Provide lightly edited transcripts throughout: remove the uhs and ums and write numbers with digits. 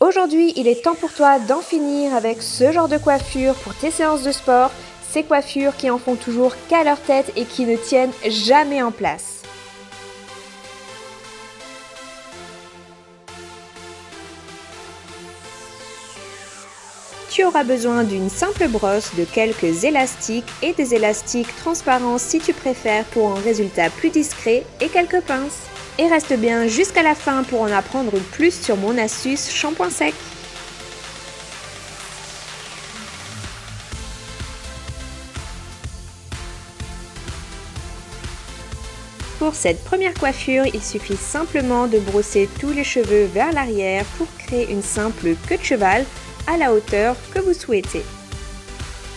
Aujourd'hui, il est temps pour toi d'en finir avec ce genre de coiffure pour tes séances de sport, ces coiffures qui en font toujours qu'à leur tête et qui ne tiennent jamais en place. Tu auras besoin d'une simple brosse, de quelques élastiques et des élastiques transparents si tu préfères pour un résultat plus discret et quelques pinces. Et reste bien jusqu'à la fin pour en apprendre plus sur mon astuce shampoing sec. Pour cette première coiffure, il suffit simplement de brosser tous les cheveux vers l'arrière pour créer une simple queue de cheval à la hauteur que vous souhaitez.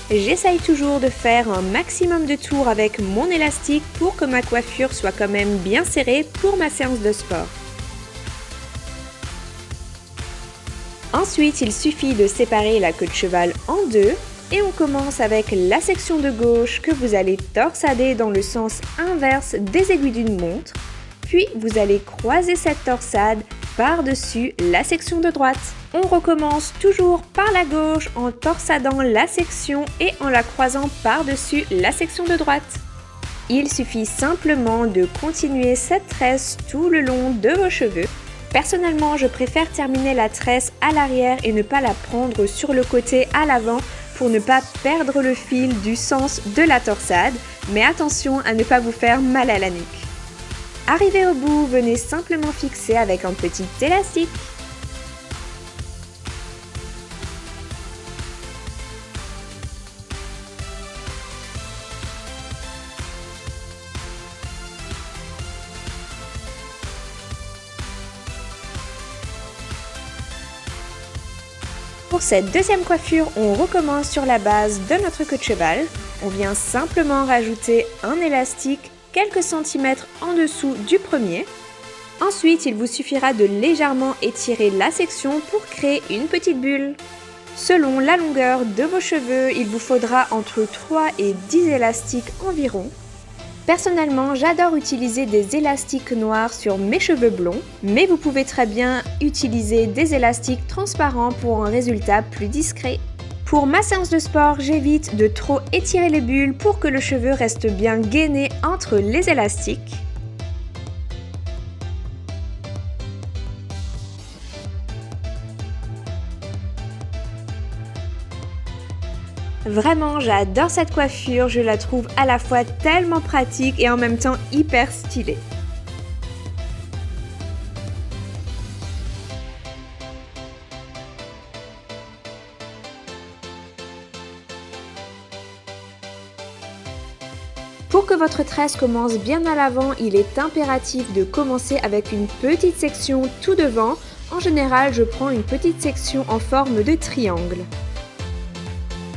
J'essaye toujours de faire un maximum de tours avec mon élastique pour que ma coiffure soit quand même bien serrée pour ma séance de sport. Ensuite, il suffit de séparer la queue de cheval en deux et on commence avec la section de gauche que vous allez torsader dans le sens inverse des aiguilles d'une montre, puis vous allez croiser cette torsade par-dessus la section de droite. On recommence toujours par la gauche en torsadant la section et en la croisant par-dessus la section de droite. Il suffit simplement de continuer cette tresse tout le long de vos cheveux. Personnellement, je préfère terminer la tresse à l'arrière et ne pas la prendre sur le côté à l'avant pour ne pas perdre le fil du sens de la torsade, mais attention à ne pas vous faire mal à la nuque. Arrivé au bout, venez simplement fixer avec un petit élastique. Pour cette deuxième coiffure, on recommence sur la base de notre queue de cheval. On vient simplement rajouter un élastique quelques centimètres en dessous du premier. Ensuite, il vous suffira de légèrement étirer la section pour créer une petite bulle. Selon la longueur de vos cheveux, il vous faudra entre 3 et 10 élastiques environ. Personnellement, j'adore utiliser des élastiques noirs sur mes cheveux blonds, mais vous pouvez très bien utiliser des élastiques transparents pour un résultat plus discret. Pour ma séance de sport, j'évite de trop étirer les bulles pour que le cheveu reste bien gainé entre les élastiques. Vraiment, j'adore cette coiffure, je la trouve à la fois tellement pratique et en même temps hyper stylée. Pour que votre tresse commence bien à l'avant, il est impératif de commencer avec une petite section tout devant. En général, je prends une petite section en forme de triangle.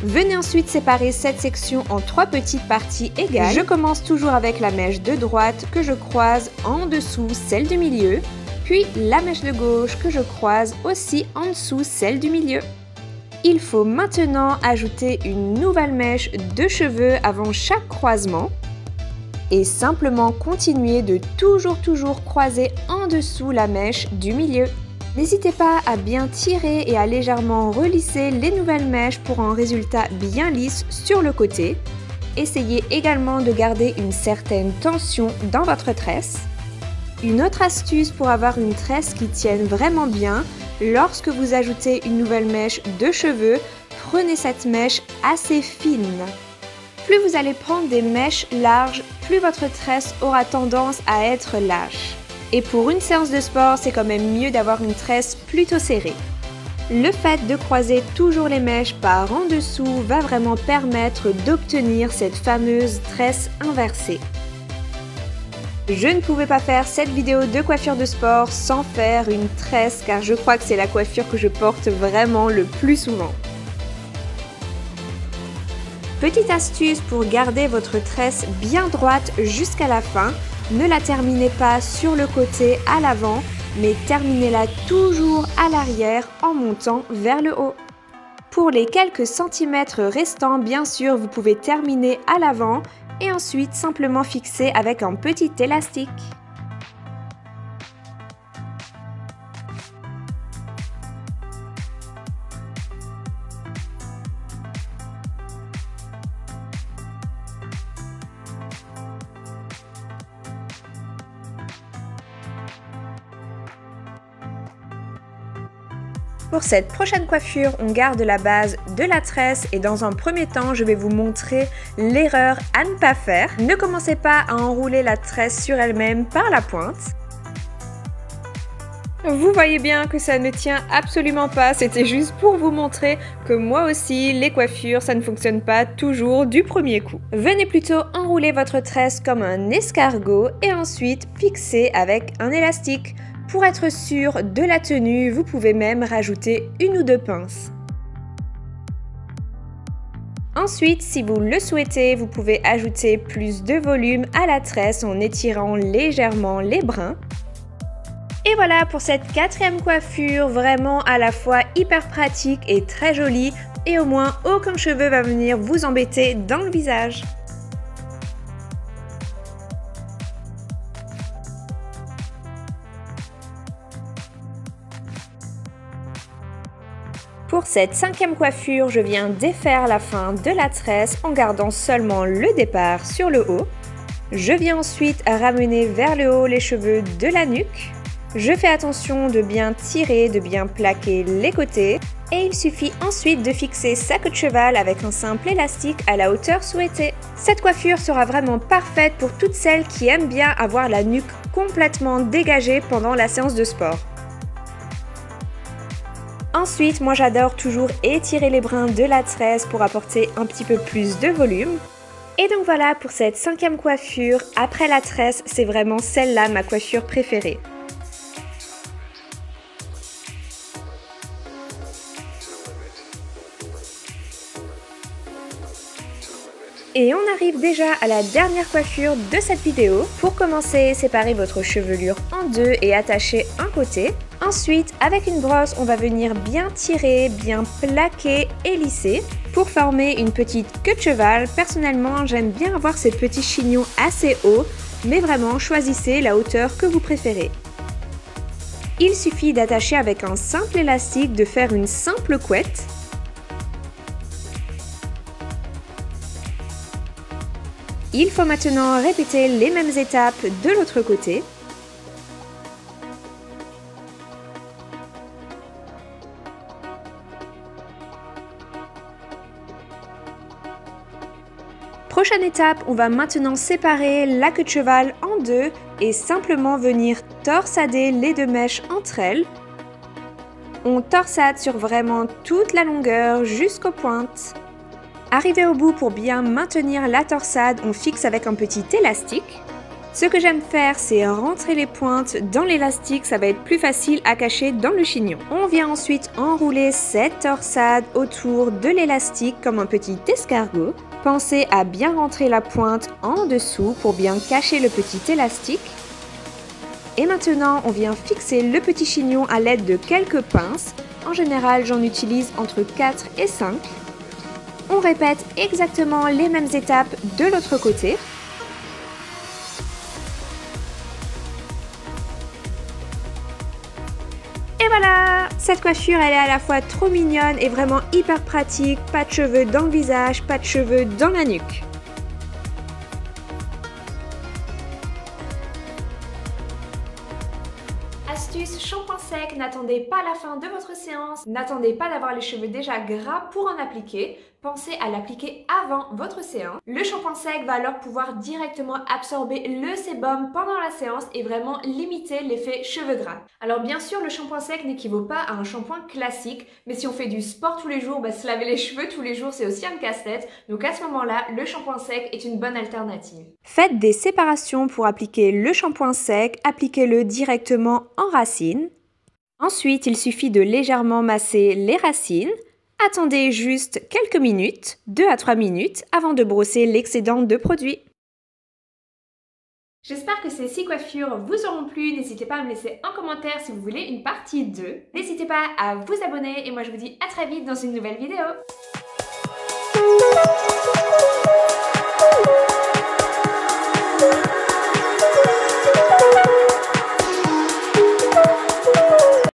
Venez ensuite séparer cette section en 3 petites parties égales. Je commence toujours avec la mèche de droite que je croise en dessous celle du milieu, puis la mèche de gauche que je croise aussi en dessous celle du milieu. Il faut maintenant ajouter une nouvelle mèche de cheveux avant chaque croisement et simplement continuer de toujours croiser en dessous la mèche du milieu. N'hésitez pas à bien tirer et à légèrement relisser les nouvelles mèches pour un résultat bien lisse sur le côté. Essayez également de garder une certaine tension dans votre tresse. Une autre astuce pour avoir une tresse qui tienne vraiment bien, lorsque vous ajoutez une nouvelle mèche de cheveux, prenez cette mèche assez fine. Plus vous allez prendre des mèches larges, plus votre tresse aura tendance à être lâche. Et pour une séance de sport, c'est quand même mieux d'avoir une tresse plutôt serrée. Le fait de croiser toujours les mèches par en dessous va vraiment permettre d'obtenir cette fameuse tresse inversée. Je ne pouvais pas faire cette vidéo de coiffure de sport sans faire une tresse car je crois que c'est la coiffure que je porte vraiment le plus souvent. Petite astuce pour garder votre tresse bien droite jusqu'à la fin, ne la terminez pas sur le côté à l'avant, mais terminez-la toujours à l'arrière en montant vers le haut. Pour les quelques centimètres restants, bien sûr, vous pouvez terminer à l'avant et ensuite simplement fixer avec un petit élastique. Pour cette prochaine coiffure, on garde la base de la tresse et dans un premier temps, je vais vous montrer l'erreur à ne pas faire. Ne commencez pas à enrouler la tresse sur elle-même par la pointe. Vous voyez bien que ça ne tient absolument pas, c'était juste pour vous montrer que moi aussi, les coiffures, ça ne fonctionne pas toujours du premier coup. Venez plutôt enrouler votre tresse comme un escargot et ensuite fixer avec un élastique. Pour être sûr de la tenue, vous pouvez même rajouter une ou deux pinces. Ensuite, si vous le souhaitez, vous pouvez ajouter plus de volume à la tresse en étirant légèrement les brins. Et voilà pour cette quatrième coiffure, vraiment à la fois hyper pratique et très jolie, et au moins aucun cheveu va venir vous embêter dans le visage. Pour cette cinquième coiffure, je viens défaire la fin de la tresse en gardant seulement le départ sur le haut. Je viens ensuite ramener vers le haut les cheveux de la nuque. Je fais attention de bien tirer, de bien plaquer les côtés. Et il suffit ensuite de fixer sa queue de cheval avec un simple élastique à la hauteur souhaitée. Cette coiffure sera vraiment parfaite pour toutes celles qui aiment bien avoir la nuque complètement dégagée pendant la séance de sport. Ensuite, moi j'adore toujours étirer les brins de la tresse pour apporter un petit peu plus de volume. Et donc voilà pour cette cinquième coiffure. Après la tresse, c'est vraiment celle-là ma coiffure préférée. Et on arrive déjà à la dernière coiffure de cette vidéo. Pour commencer, séparez votre chevelure en deux et attachez un côté. Ensuite, avec une brosse, on va venir bien tirer, bien plaquer et lisser pour former une petite queue de cheval. Personnellement, j'aime bien avoir ces petits chignons assez hauts, mais vraiment, choisissez la hauteur que vous préférez. Il suffit d'attacher avec un simple élastique, de faire une simple couette. Il faut maintenant répéter les mêmes étapes de l'autre côté. Prochaine étape, on va maintenant séparer la queue de cheval en deux et simplement venir torsader les deux mèches entre elles. On torsade sur vraiment toute la longueur jusqu'aux pointes. Arrivé au bout, pour bien maintenir la torsade, on fixe avec un petit élastique. Ce que j'aime faire, c'est rentrer les pointes dans l'élastique, ça va être plus facile à cacher dans le chignon. On vient ensuite enrouler cette torsade autour de l'élastique comme un petit escargot. Pensez à bien rentrer la pointe en dessous pour bien cacher le petit élastique. Et maintenant, on vient fixer le petit chignon à l'aide de quelques pinces. En général, j'en utilise entre 4 et 5. On répète exactement les mêmes étapes de l'autre côté. Et voilà! Cette coiffure, elle est à la fois trop mignonne et vraiment hyper pratique. Pas de cheveux dans le visage, pas de cheveux dans la nuque. Astuce shampoing sec, n'attendez pas la fin de votre séance, n'attendez pas d'avoir les cheveux déjà gras pour en appliquer, pensez à l'appliquer avant votre séance. Le shampoing sec va alors pouvoir directement absorber le sébum pendant la séance et vraiment limiter l'effet cheveux gras. Alors bien sûr, le shampoing sec n'équivaut pas à un shampoing classique, mais si on fait du sport tous les jours, se laver les cheveux tous les jours c'est aussi un casse-tête, donc à ce moment-là, le shampoing sec est une bonne alternative. Faites des séparations pour appliquer le shampoing sec, appliquez-le directement en racines. Ensuite, il suffit de légèrement masser les racines. Attendez juste quelques minutes, 2 à 3 minutes, avant de brosser l'excédent de produit. J'espère que ces 6 coiffures vous auront plu. N'hésitez pas à me laisser un commentaire si vous voulez une partie 2. N'hésitez pas à vous abonner et moi je vous dis à très vite dans une nouvelle vidéo.